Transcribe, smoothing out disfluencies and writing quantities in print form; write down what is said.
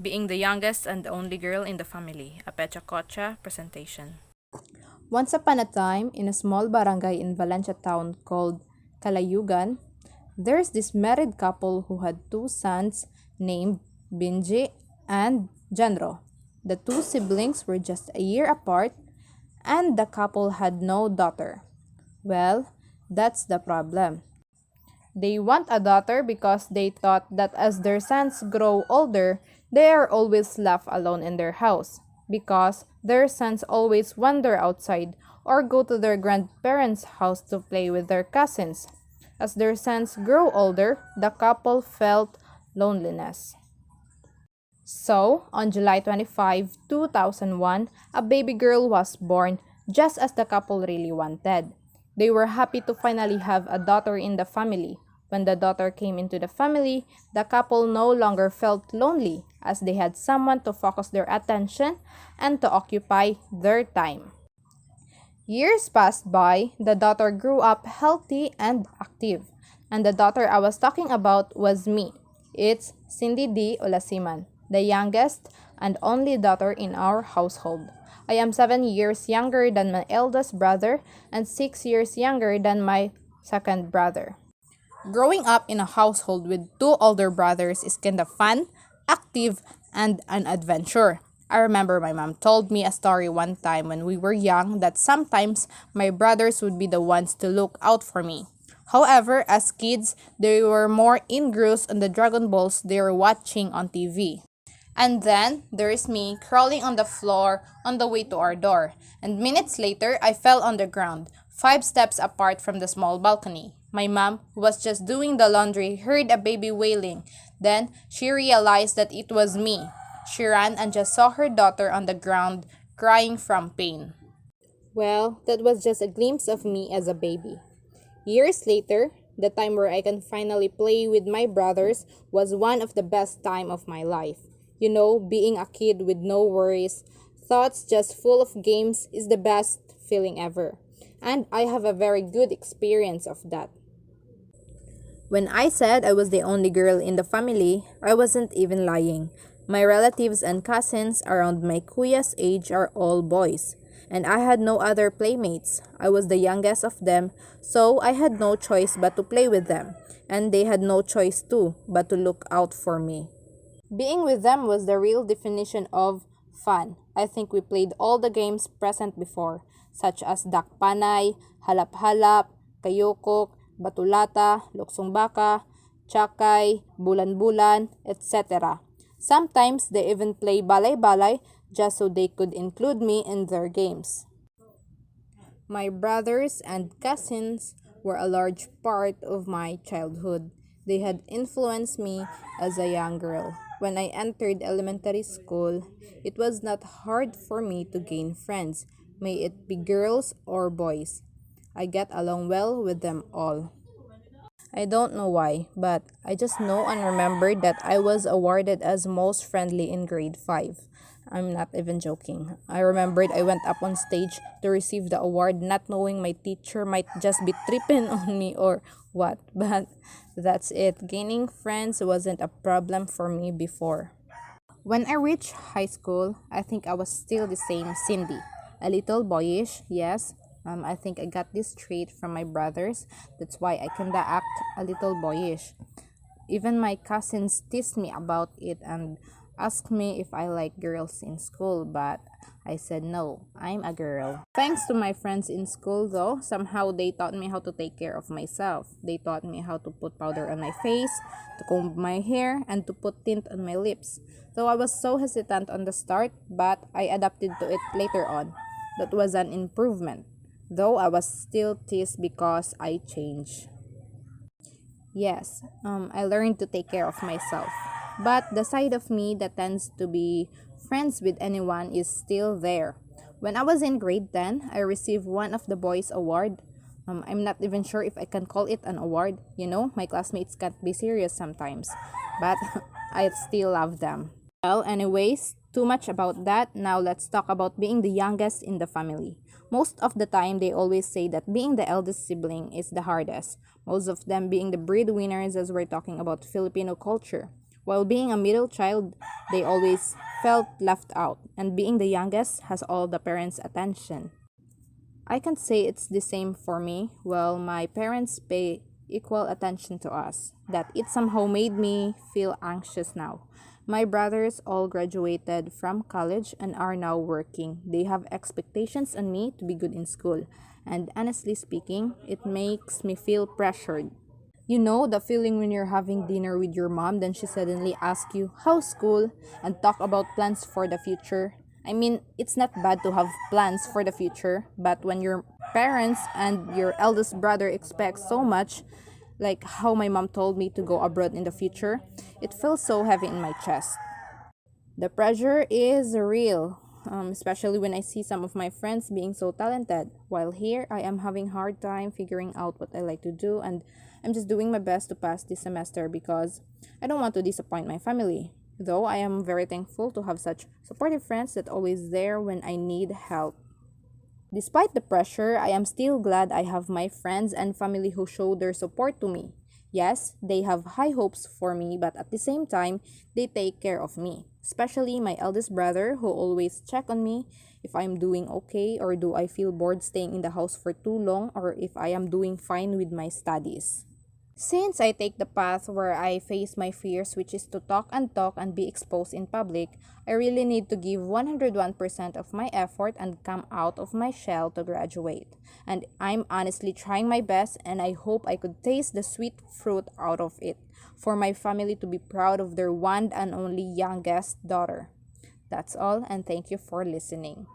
Being the youngest and only girl in the family, a Pechakucha presentation. Once upon a time, in a small barangay in Valencia town called Kalayugan, there's this married couple who had two sons named Binji and Janro. The two siblings were just a year apart, and the couple had no daughter. Well, that's the problem. They want a daughter because they thought that as their sons grow older, they are always left alone in their house because their sons always wander outside or go to their grandparents' house to play with their cousins. As their sons grow older, the couple felt loneliness. So, on July 25, 2001, a baby girl was born just as the couple really wanted. They were happy to finally have a daughter in the family. When the daughter came into the family, the couple no longer felt lonely as they had someone to focus their attention and to occupy their time. Years passed by, the daughter grew up healthy and active. And the daughter I was talking about was me. It's Cindy D. Olasiman, the youngest and only daughter in our household. I am 7 years younger than my eldest brother and 6 years younger than my second brother. Growing up in a household with two older brothers is kind of fun, active, and an adventure. I remember my mom told me a story one time when we were young that sometimes my brothers would be the ones to look out for me. However, as kids, they were more engrossed on the Dragon Balls they were watching on TV. And then there is me crawling on the floor on the way to our door. And minutes later, I fell on the ground, 5 steps apart from the small balcony. My mom, who was just doing the laundry, heard a baby wailing. Then she realized that it was me. She ran and just saw her daughter on the ground, crying from pain. Well, that was just a glimpse of me as a baby. Years later, the time where I can finally play with my brothers was one of the best time of my life. You know, being a kid with no worries, thoughts just full of games is the best feeling ever. And I have a very good experience of that. When I said I was the only girl in the family, I wasn't even lying. My relatives and cousins around my kuya's age are all boys, and I had no other playmates. I was the youngest of them, so I had no choice but to play with them, and they had no choice too but to look out for me. Being with them was the real definition of fun. I think we played all the games present before, such as dakpanay, halap-halap, kayokok, batulata, luksong baka, chakay, bulan-bulan, etc. Sometimes they even play balay-balay just so they could include me in their games. My brothers and cousins were a large part of my childhood. They had influenced me as a young girl. When I entered elementary school, it was not hard for me to gain friends, may it be girls or boys. I get along well with them all. I don't know why, but I just know and remember that I was awarded as most friendly in grade 5. I'm not even joking. I remembered I went up on stage to receive the award not knowing my teacher might just be tripping on me or what. But that's it. Gaining friends wasn't a problem for me before. When I reached high school, I think I was still the same Cindy. A little boyish, yes. I think I got this trait from my brothers. That's why I kinda act a little boyish. Even my cousins teased me about it and asked me if I like girls in school, but I said no, I'm a girl. Thanks to my friends in school though, somehow they taught me how to take care of myself. They taught me how to put powder on my face, to comb my hair, and to put tint on my lips. Though I was so hesitant on the start, but I adapted to it later on. That was an improvement, though I was still teased because I changed. Yes, I learned to take care of myself. But the side of me that tends to be friends with anyone is still there. When I was in grade 10, I received one of the boys' award. I'm not even sure if I can call it an award. You know, my classmates can't be serious sometimes. But I still love them. Well, anyways, too much about that. Now let's talk about being the youngest in the family. Most of the time, they always say that being the eldest sibling is the hardest. Most of them being the breadwinners as we're talking about Filipino culture. While being a middle child, they always felt left out, and being the youngest has all the parents' attention. I can say it's the same for me. Well, my parents pay equal attention to us. That it somehow made me feel anxious now. My brothers all graduated from college and are now working. They have expectations on me to be good in school. And honestly speaking, it makes me feel pressured. You know the feeling when you're having dinner with your mom, then she suddenly asks you, how's school? And talk about plans for the future. I mean, it's not bad to have plans for the future, but when your parents and your eldest brother expect so much, like how my mom told me to go abroad in the future, it feels so heavy in my chest. The pressure is real, especially when I see some of my friends being so talented. While here, I am having hard time figuring out what I like to do, and I'm just doing my best to pass this semester because I don't want to disappoint my family. Though I am very thankful to have such supportive friends that always there when I need help. Despite the pressure, I am still glad I have my friends and family who show their support to me. Yes, they have high hopes for me, but at the same time, they take care of me. Especially my eldest brother who always check on me if I'm doing okay or do I feel bored staying in the house for too long or if I am doing fine with my studies. Since I take the path where I face my fears, which is to talk and be exposed in public, I really need to give 101% of my effort and come out of my shell to graduate. And I'm honestly trying my best, and I hope I could taste the sweet fruit out of it for my family to be proud of their one and only youngest daughter. That's all, and thank you for listening.